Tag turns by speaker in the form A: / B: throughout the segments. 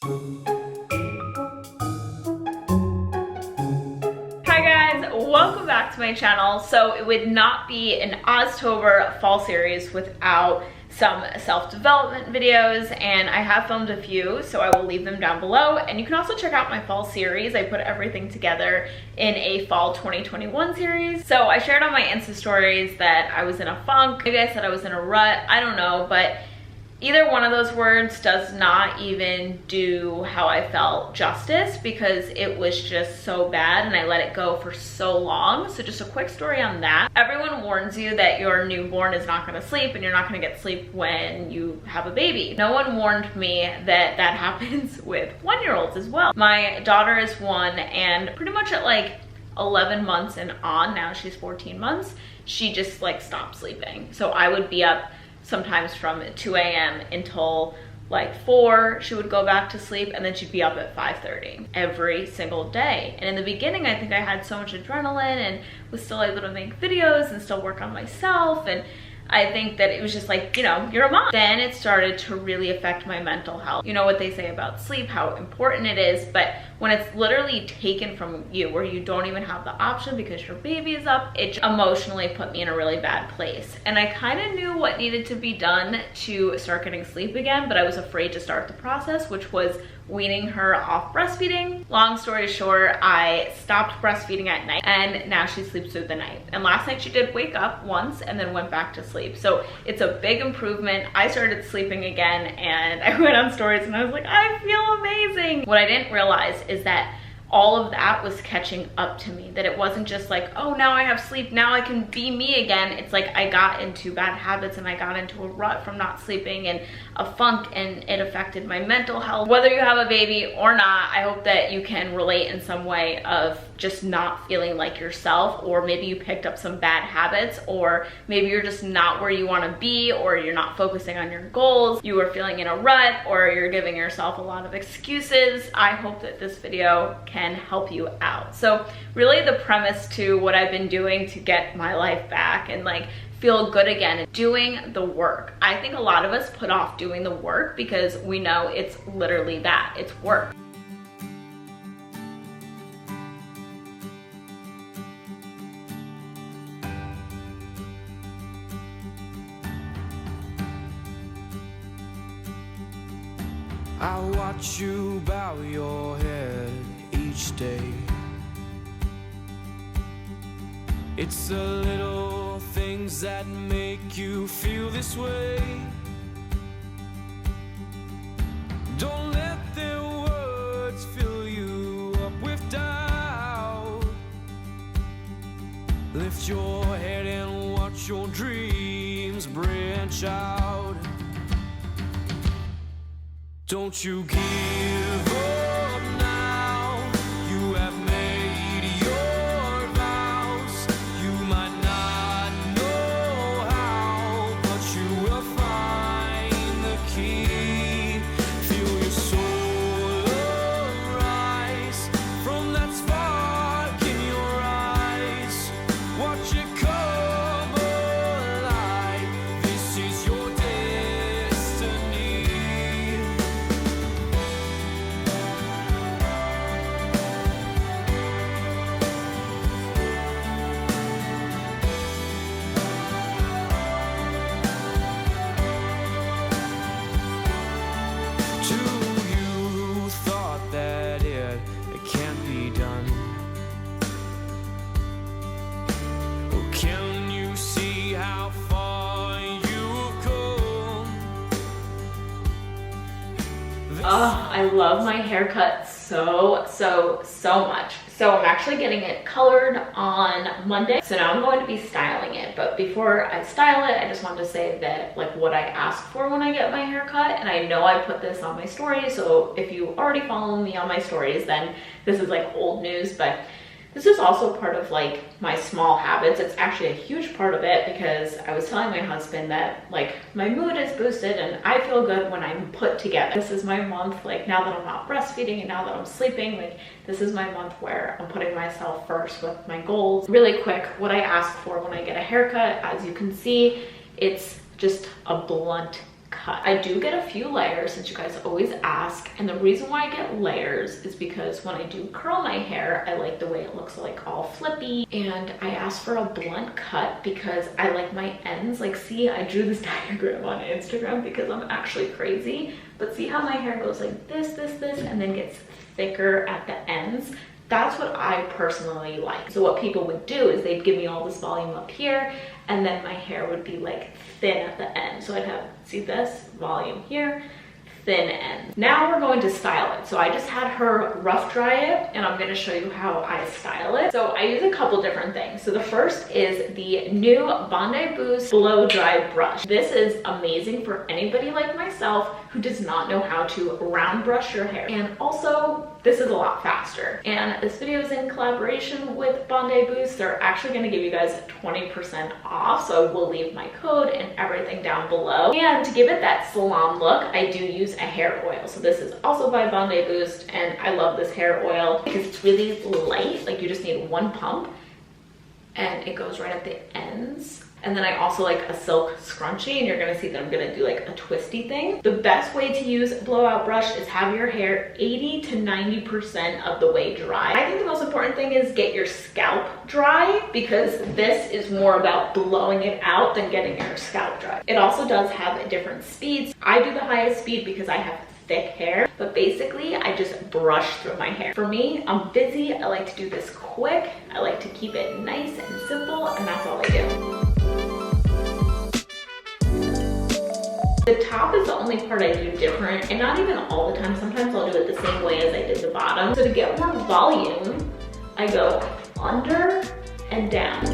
A: Hi guys, welcome back to my channel. So it would not be an Oztober fall series without some self-development videos, and I have filmed a few, so I will leave them down below. And you can also check out my fall series. I put everything together in a fall 2021 series. So I shared on my Insta stories that I was in a funk. Maybe I said I was in a rut, I don't know, but either one of those words does not even do how I felt justice, because it was just so bad and I let it go for so long. So just a quick story on that. Everyone warns you that your newborn is not gonna sleep and you're not gonna get sleep when you have a baby. No one warned me that that happens with 1-year-olds as well. My daughter is 1, and pretty much at like 11 months and on, now she's 14 months, she just like stopped sleeping. So I would be up sometimes from 2 a.m. until like 4, she would go back to sleep, and then she'd be up at 5:30 every single day. And in the beginning, I think I had so much adrenaline and was still able to make videos and still work on myself, and I think that it was just like, you know, you're a mom. Then it started to really affect my mental health. You know what they say about sleep, how important it is, but when it's literally taken from you, where you don't even have the option because your baby is up, it emotionally put me in a really bad place. And I kind of knew what needed to be done to start getting sleep again, but I was afraid to start the process, which was weaning her off breastfeeding. Long story short, I stopped breastfeeding at night, and now she sleeps through the night. And last night she did wake up once and then went back to sleep. So it's a big improvement. I started sleeping again, and I went on stories and I was like, I feel amazing. What I didn't realize is that all of that was catching up to me, that it wasn't just like, oh, now I have sleep, now I can be me again. It's like I got into bad habits and I got into a rut from not sleeping and a funk, and it affected my mental health. Whether you have a baby or not, I hope that you can relate in some way of just not feeling like yourself, or maybe you picked up some bad habits, or maybe you're just not where you want to be, or you're not focusing on your goals, you are feeling in a rut, or you're giving yourself a lot of excuses. I hope that this video can help you out. So really the premise to what I've been doing to get my life back and like feel good again, doing the work. I think a lot of us put off doing the work because we know it's literally that, it's work.
B: I watch you bow your head each day. It's the little things that make you feel this way. Don't let their words fill you up with doubt. Lift your head and watch your dreams branch out. Don't you give up now. You have made your vows. You might not know how, but you will find the key. Feel your soul arise from that spark in your eyes. Watch it come alive. This is your destiny.
A: Oh, I love my haircut so much. So I'm actually getting it colored on Monday. So now I'm going to be styling it. But before I style it, I just wanted to say that like what I ask for when I get my haircut, and I know I put this on my stories. So if you already follow me on my stories, then this is like old news, but this is also part of like my small habits. It's actually a huge part of it, because I was telling my husband that like my mood is boosted and I feel good when I'm put together. This is my month, like now that I'm not breastfeeding and now that I'm sleeping, like this is my month where I'm putting myself first with my goals. Really quick, what I ask for when I get a haircut, as you can see, it's just a blunt cut. I do get a few layers, since you guys always ask, and the reason why I get layers is because when I do curl my hair, I like the way it looks like all flippy, and I ask for a blunt cut because I like my ends. Like, see, I drew this diagram on Instagram because I'm actually crazy, but see how my hair goes like this, and then gets thicker at the ends? That's what I personally like. So what people would do is they'd give me all this volume up here, and then my hair would be like thin at the end. So I'd have, see this, volume here, thin end. Now we're going to style it. So I just had her rough dry it, and I'm gonna show you how I style it. So I use a couple different things. So the first is the new Bondi Boost blow dry brush. This is amazing for anybody like myself who does not know how to round brush your hair. And also, this is a lot faster. And this video is in collaboration with Bondi Boost. They're actually gonna give you guys 20% off, so I will leave my code and everything down below. And to give it that salon look, I do use a hair oil. So this is also by Bondi Boost, and I love this hair oil because it's really light. Like, you just need one pump, and it goes right at the ends. And then I also like a silk scrunchie, and you're gonna see that I'm gonna do like a twisty thing. The best way to use blowout brush is have your hair 80 to 90% of the way dry. I think the most important thing is get your scalp dry, because this is more about blowing it out than getting your scalp dry. It also does have different speeds. I do the highest speed because I have thick hair, but basically I just brush through my hair. For me, I'm busy. I like to do this quick. I like to keep it nice and simple, and that's all I do. The top is the only part I do different, and not even all the time. Sometimes I'll do it the same way as I did the bottom. So to get more volume, I go under and down.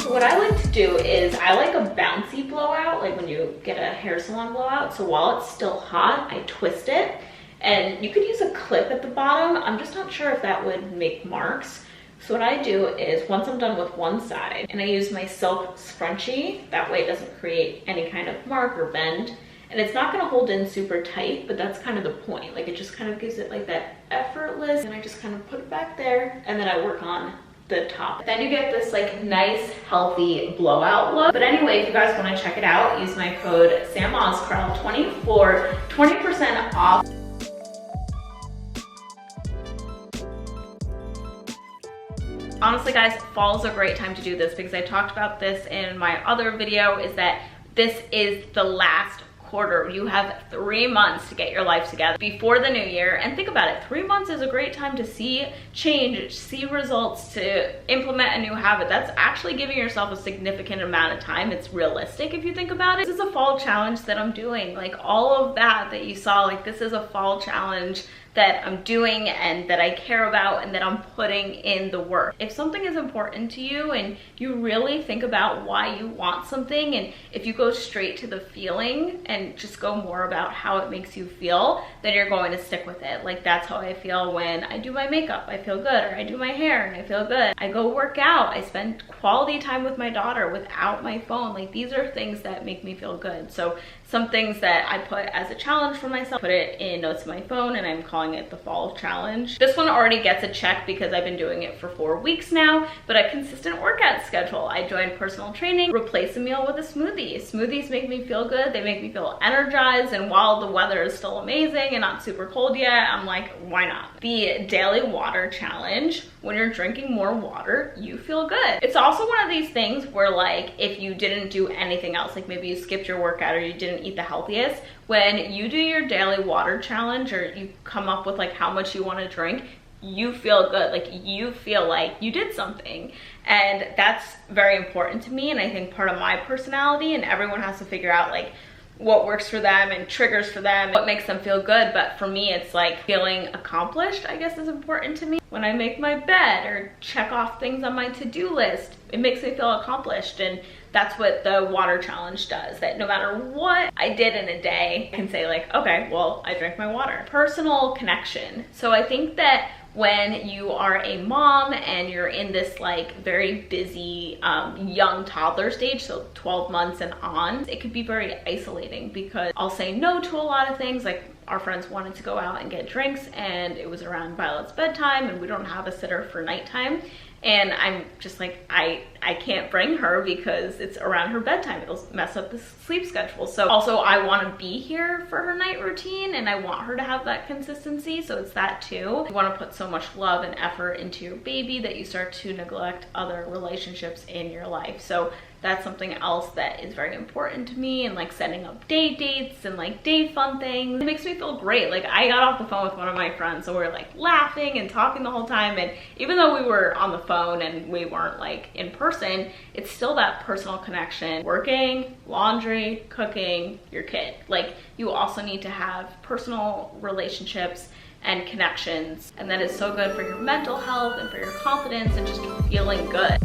A: What I like to do is I like a bouncy blowout, like when you get a hair salon blowout. So while it's still hot, I twist it. And you could use a clip at the bottom. I'm just not sure if that would make marks. So what I do is, once I'm done with one side, and I use my silk scrunchie, that way it doesn't create any kind of mark or bend. And it's not gonna hold in super tight, but that's kind of the point. Like, it just kind of gives it like that effortless, and I just kind of put it back there, and then I work on the top. Then you get this like nice, healthy blowout look. But anyway, if you guys wanna check it out, use my code SamOzCurl20 for 20% off. Honestly, guys, fall is a great time to do this because I talked about this in my other video, is that this is the last quarter. You have 3 months to get your life together before the new year. And think about it, 3 months is a great time to see change, see results, to implement a new habit. That's actually giving yourself a significant amount of time. It's realistic if you think about it. This is a fall challenge that I'm doing. Like, all of that you saw, like, this is a fall challenge that I'm doing and that I care about and that I'm putting in the work. If something is important to you and you really think about why you want something, and if you go straight to the feeling and just go more about how it makes you feel, then you're going to stick with it. Like, that's how I feel when I do my makeup, I feel good, or I do my hair and I feel good. I go work out, I spend quality time with my daughter without my phone. Like, these are things that make me feel good. So some things that I put as a challenge for myself, put it in notes on my phone, and I'm calling it the fall challenge. This one already gets a check because I've been doing it for 4 weeks now, but a consistent workout schedule. I joined personal training, replace a meal with a smoothie. Smoothies make me feel good, they make me feel energized, and while the weather is still amazing and not super cold yet, I'm like, why not? The daily water challenge. When you're drinking more water, you feel good. It's also one of these things where, like, if you didn't do anything else, like maybe you skipped your workout or you didn't eat the healthiest, when you do your daily water challenge, or you come up with like how much you want to drink, you feel good. Like, you feel like you did something. And that's very important to me, and I think part of my personality, and everyone has to figure out like what works for them and triggers for them, what makes them feel good. But for me, it's like feeling accomplished, I guess, is important to me. When I make my bed or check off things on my to-do list, it makes me feel accomplished. And that's what the water challenge does, that no matter what I did in a day, I can say like, okay, well, I drank my water. Personal connection. So I think that when you are a mom and you're in this like very busy young toddler stage, so 12 months and on, it could be very isolating because I'll say no to a lot of things. Like, our friends wanted to go out and get drinks, and it was around Violet's bedtime, and we don't have a sitter for nighttime. And I'm just like, I can't bring her because it's around her bedtime. It'll mess up the sleep schedule. So also I want to be here for her night routine, and I want her to have that consistency. So it's that too. You want to put so much love and effort into your baby that you start to neglect other relationships in your life. So that's something else that is very important to me, and like setting up date dates and like day fun things. It makes me feel great. Like I got off the phone with one of my friends, so we were like laughing and talking the whole time, and even though we were on the phone and we weren't like in person, it's still that personal connection. Working, laundry, cooking, your kid. Like you also need to have personal relationships and connections, and that is so good for your mental health and for your confidence and just feeling good.